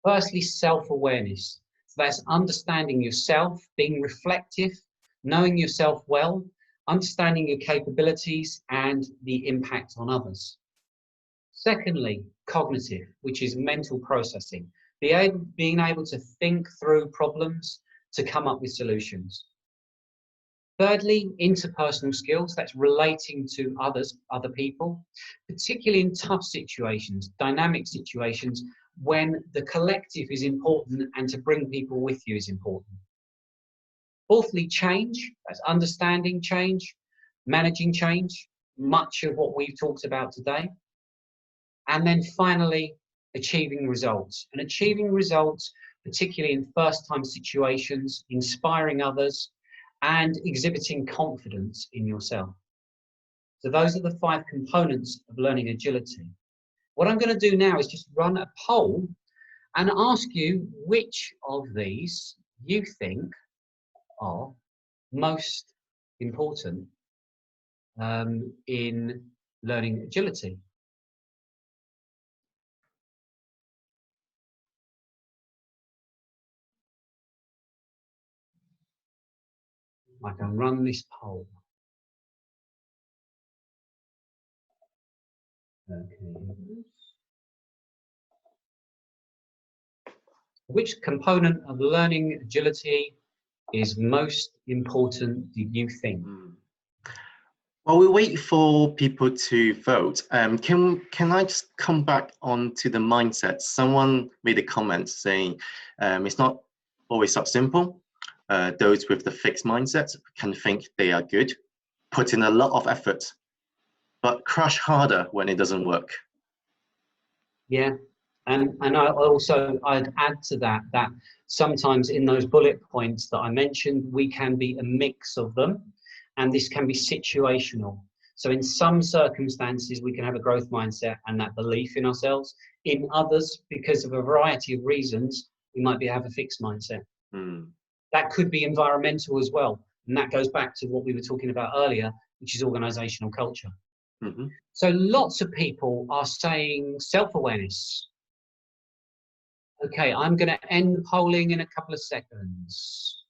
Firstly, self-awareness. So that's understanding yourself, being reflective, knowing yourself well, understanding your capabilities and the impact on others. Secondly, cognitive, which is mental processing, being able to think through problems to come up with solutions. Thirdly, interpersonal skills, that's relating to others, other people, particularly in tough situations, dynamic situations, when the collective is important and to bring people with you is important. Fourthly, change, that's understanding change, managing change, much of what we've talked about today. And then finally, achieving results. And achieving results, particularly in first-time situations, inspiring others, and exhibiting confidence in yourself. So those are the 5 components of learning agility. What I'm going to do now is just run a poll and ask you which of these you think are most important in learning agility. I can run this poll. Okay. Which component of learning agility is most important, do you think? While we wait for people to vote, can I just come back onto the mindset? Someone made a comment saying it's not always that simple. Those with the fixed mindset can think they are good, put in a lot of effort, but crash harder when it doesn't work. Yeah, and I'd add to that sometimes in those bullet points that I mentioned, we can be a mix of them, and this can be situational. So in some circumstances, we can have a growth mindset and that belief in ourselves. In others, because of a variety of reasons, we might have a fixed mindset. That could be environmental as well. And that goes back to what we were talking about earlier, which is organizational culture. So lots of people are saying self-awareness. Okay, I'm going to end the polling in a couple of seconds.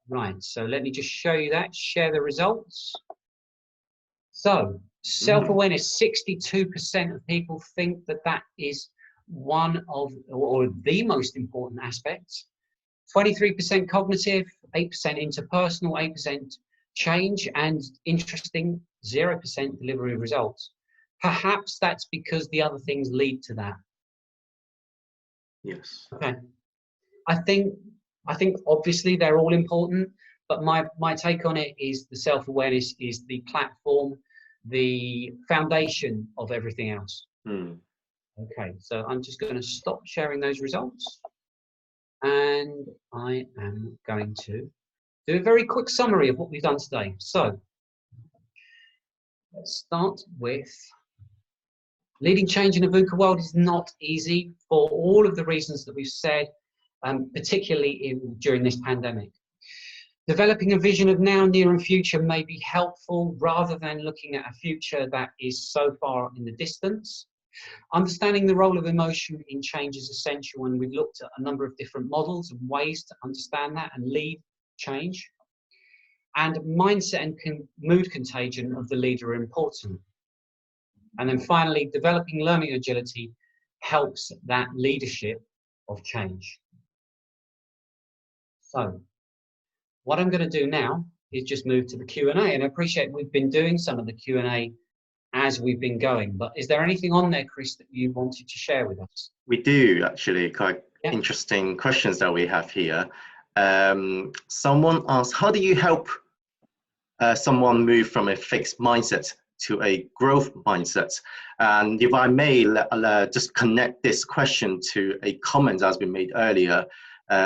Right, so let me just show you that, share the results. So self-awareness, 62% of people think that is one of, or the most important aspects. 23% cognitive, 8% interpersonal, 8% change, and interesting, 0% delivery of results. Perhaps that's because the other things lead to that. Yes. Okay. I think obviously they're all important, but my take on it is the self-awareness is the platform, the foundation of everything else. Okay, so I'm just going to stop sharing those results. And I am going to do a very quick summary of what we've done today. So let's start with leading change in a VUCA world is not easy for all of the reasons that we've said, particularly during this pandemic. Developing a vision of now, near and future may be helpful rather than looking at a future that is so far in the distance. Understanding the role of emotion in change is essential, and we've looked at a number of different models and ways to understand that and lead change. And mindset and mood contagion of the leader are important. And then finally, developing learning agility helps that leadership of change. So what I'm going to do now is just move to the Q&A, and I appreciate we've been doing some of the Q&A as we've been going, but is there anything on there, Chris, that you wanted to share with us? We do actually, quite interesting questions that we have here. Someone asked, how do you help someone move from a fixed mindset to a growth mindset? And if I may just connect this question to a comment that's been made earlier,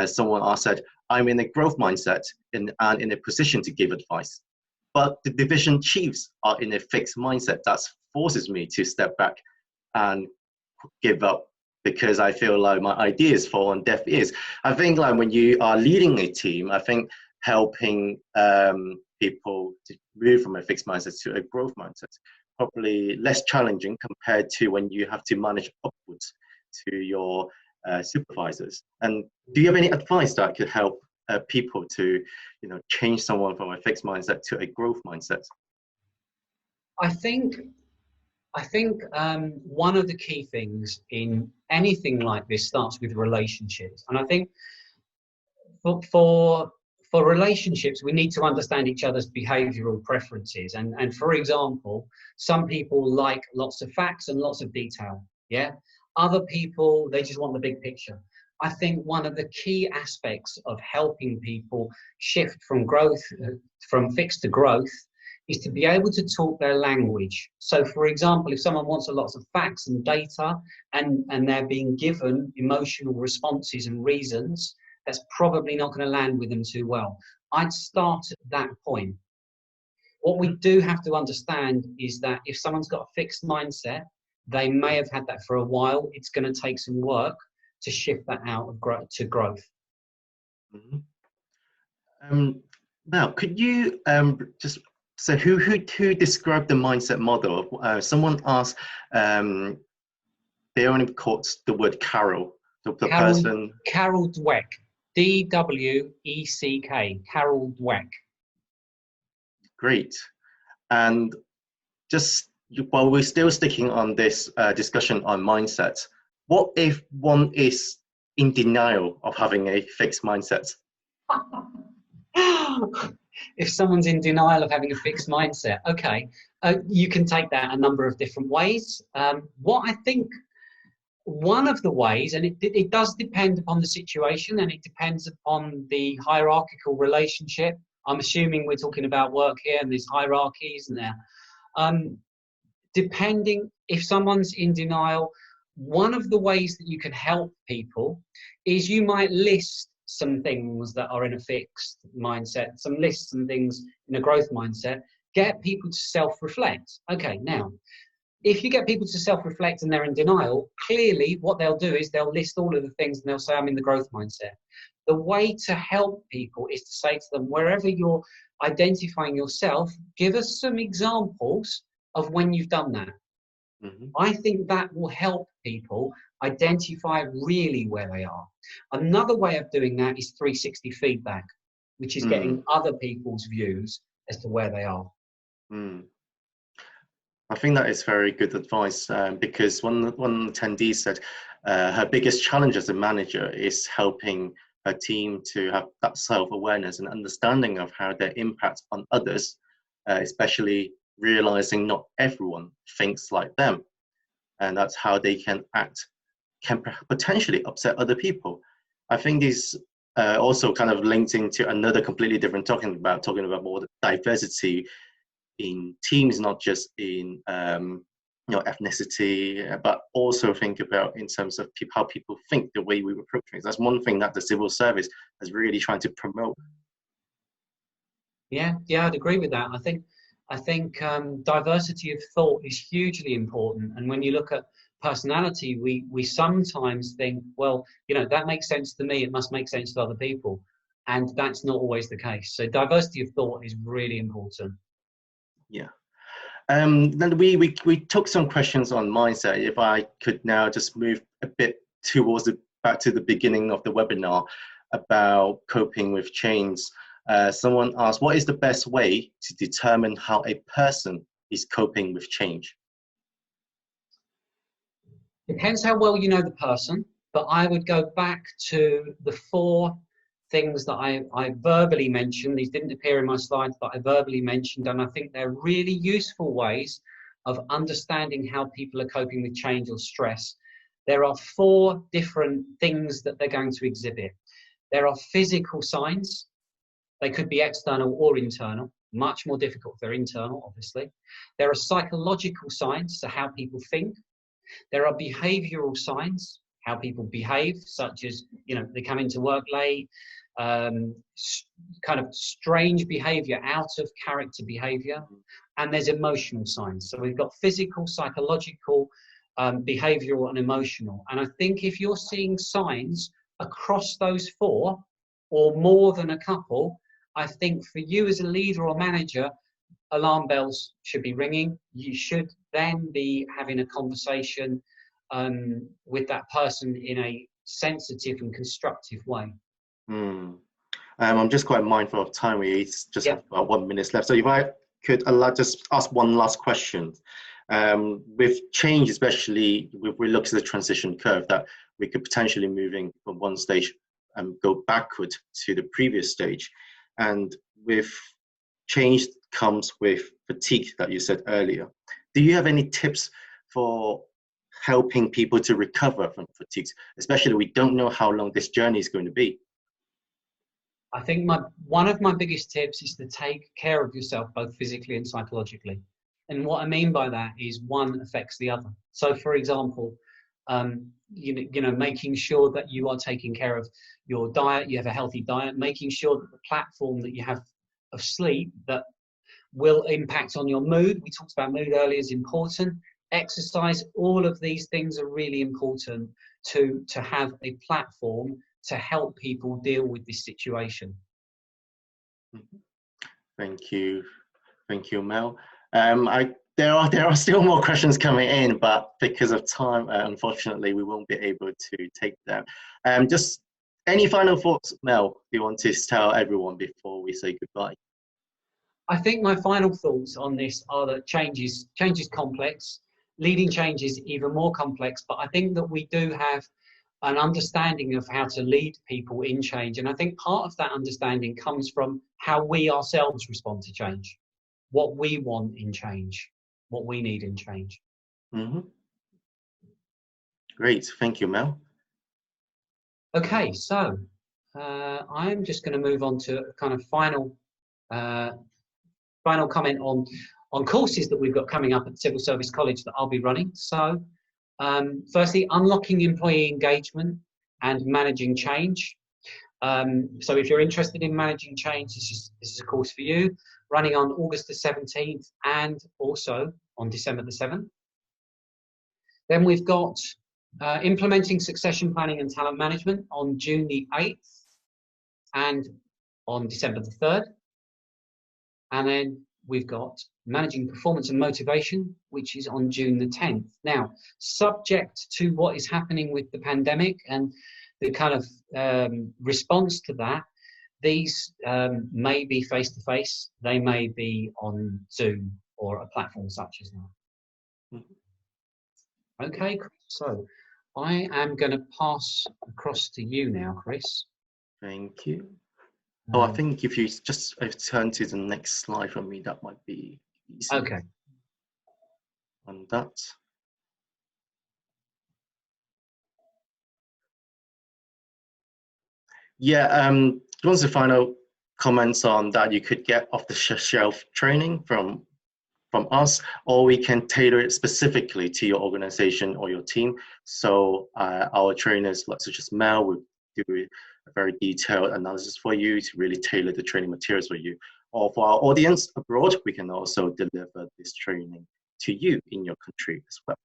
someone asked, said, I'm in a growth mindset and in a position to give advice. But the division chiefs are in a fixed mindset that forces me to step back and give up because I feel like my ideas fall on deaf ears. I think like when you are leading a team, I think helping people to move from a fixed mindset to a growth mindset probably less challenging compared to when you have to manage upwards to your supervisors. And do you have any advice that could help people to, change someone from a fixed mindset to a growth mindset? I think one of the key things in anything like this starts with relationships, and I think for relationships we need to understand each other's behavioral preferences. And for example, some people like lots of facts and lots of detail. Yeah. Other people, they just want the big picture. I think one of the key aspects of helping people shift from fixed to growth is to be able to talk their language. So for example, if someone wants lots of facts and data and they're being given emotional responses and reasons, that's probably not going to land with them too well. I'd start at that point. What we do have to understand is that if someone's got a fixed mindset, they may have had that for a while. It's going to take some work to shift that out of to growth. Now, could you just so who described the mindset model? Someone asked. They only caught the word Carol. The person. Carol Dweck. DWECK. Carol Dweck. Great. And just while we're still sticking on this discussion on mindset, what if one is in denial of having a fixed mindset? If someone's in denial of having a fixed mindset, okay, you can take that a number of different ways. What I think one of the ways, and it does depend upon the situation, and it depends upon the hierarchical relationship. I'm assuming we're talking about work here, and there's hierarchies in there. Depending if someone's in denial, one of the ways that you can help people is you might list some things that are in a fixed mindset, list some things in a growth mindset, get people to self-reflect. Okay, now, if you get people to self-reflect and they're in denial, clearly what they'll do is they'll list all of the things and they'll say, I'm in the growth mindset. The way to help people is to say to them, wherever you're identifying yourself, give us some examples of when you've done that. I think that will help people identify really where they are. Another way of doing that is 360 feedback, which is getting other people's views as to where they are. I think that is very good advice because one attendee said her biggest challenge as a manager is helping her team to have that self-awareness and understanding of how their impact on others, especially realizing not everyone thinks like them, and that's how they can potentially upset other people. I think this also kind of linked into another completely different talking about more diversity in teams, not just in ethnicity, but also think about in terms of how people think, the way we approach things. That's one thing that the civil service is really trying to promote. Yeah, I'd agree with that. I think diversity of thought is hugely important. And when you look at personality, we sometimes think, well, that makes sense to me, it must make sense to other people. And that's not always the case. So diversity of thought is really important. Yeah. Then we took some questions on mindset. If I could now just move a bit back to the beginning of the webinar about coping with change. Someone asked, what is the best way to determine how a person is coping with change? Depends how well you know the person, but I would go back to the 4 things that I verbally mentioned. These didn't appear in my slides, but I verbally mentioned, and I think they're really useful ways of understanding how people are coping with change or stress. There are 4 different things that they're going to exhibit. There are physical signs. They could be external or internal, much more difficult if they're internal, obviously. There are psychological signs, so how people think. There are behavioral signs, how people behave, such as, they come into work late, kind of strange behavior, out of character behavior. And there's emotional signs. So we've got physical, psychological, behavioral, and emotional. And I think if you're seeing signs across those 4 or more than a couple, I think for you as a leader or manager, alarm bells should be ringing. You should then be having a conversation with that person in a sensitive and constructive way. I'm just quite mindful of time. We just have about 1 minute left. So if I could just ask one last question. With change, especially if we look at the transition curve, that we could potentially moving from one stage and go backward to the previous stage. And with change comes with fatigue that you said earlier. Do you have any tips for helping people to recover from fatigue? Especially we don't know how long this journey is going to be. I think one of my biggest tips is to take care of yourself both physically and psychologically. And what I mean by that is one affects the other. So for example, making sure that you are taking care of your diet, you have a healthy diet, making sure that the platform that you have of sleep, that will impact on your mood. We talked about mood earlier is important. Exercise, all of these things are really important to have a platform to help people deal with this situation. Thank you, Mel. There are still more questions coming in, but because of time, unfortunately, we won't be able to take them. Just any final thoughts, Mel, you want to tell everyone before we say goodbye? I think my final thoughts on this are that change is complex. Leading change is even more complex, but I think that we do have an understanding of how to lead people in change. And I think part of that understanding comes from how we ourselves respond to change, what we want in change, what we need in change. Mm-hmm. Great, thank you, Mel. Okay, so I'm just going to move on to a kind of final comment on courses that we've got coming up at Civil Service College that I'll be running. So firstly, unlocking employee engagement and managing change. So if you're interested in managing change, this is a course for you, running on August the 17th and also on December the 7th. Then we've got implementing succession planning and talent management on June the 8th and on December the 3rd. And then we've got managing performance and motivation, which is on June the 10th. Now, subject to what is happening with the pandemic and the kind of response to that, these may be face-to-face, they may be on Zoom or a platform such as that. Okay, Chris, so I am going to pass across to you now, Chris. Thank you. Oh, I think if you just turn to the next slide for me, that might be easy. Okay. And that. Yeah, what's the final comments on that you could get off the shelf training from us, or we can tailor it specifically to your organization or your team. So our trainers, such as Mel, will do a very detailed analysis for you to really tailor the training materials for you. Or for our audience abroad, we can also deliver this training to you in your country as well.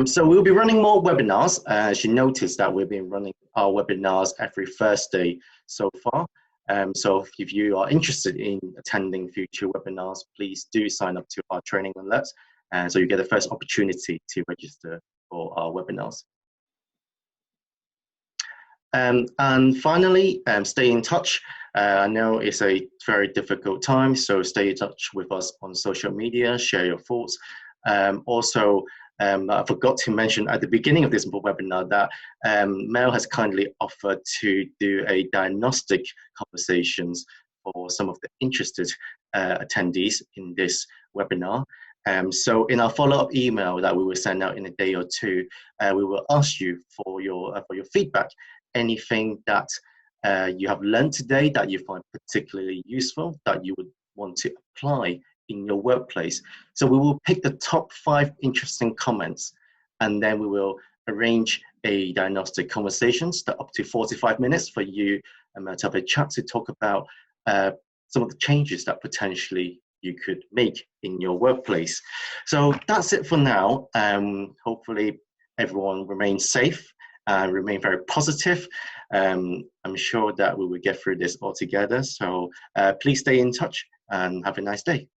So we'll be running more webinars. As you noticed that we've been running our webinars every Thursday so far. So if you are interested in attending future webinars, please do sign up to our training alerts. So you get the first opportunity to register for our webinars. And finally, stay in touch. I know it's a very difficult time, so stay in touch with us on social media, share your thoughts. Also, I forgot to mention at the beginning of this webinar that Mel has kindly offered to do a diagnostic conversations for some of the interested attendees in this webinar. So in our follow-up email that we will send out in a day or two, we will ask you for your feedback. Anything that you have learned today that you find particularly useful, that you would want to apply in your workplace. So we will pick the top 5 interesting comments, and then we will arrange a diagnostic conversations that up to 45 minutes for you to have a chat to talk about some of the changes that potentially you could make in your workplace. So that's it for now. Hopefully everyone remains safe and remain very positive. I'm sure that we will get through this all together. So please stay in touch and have a nice day.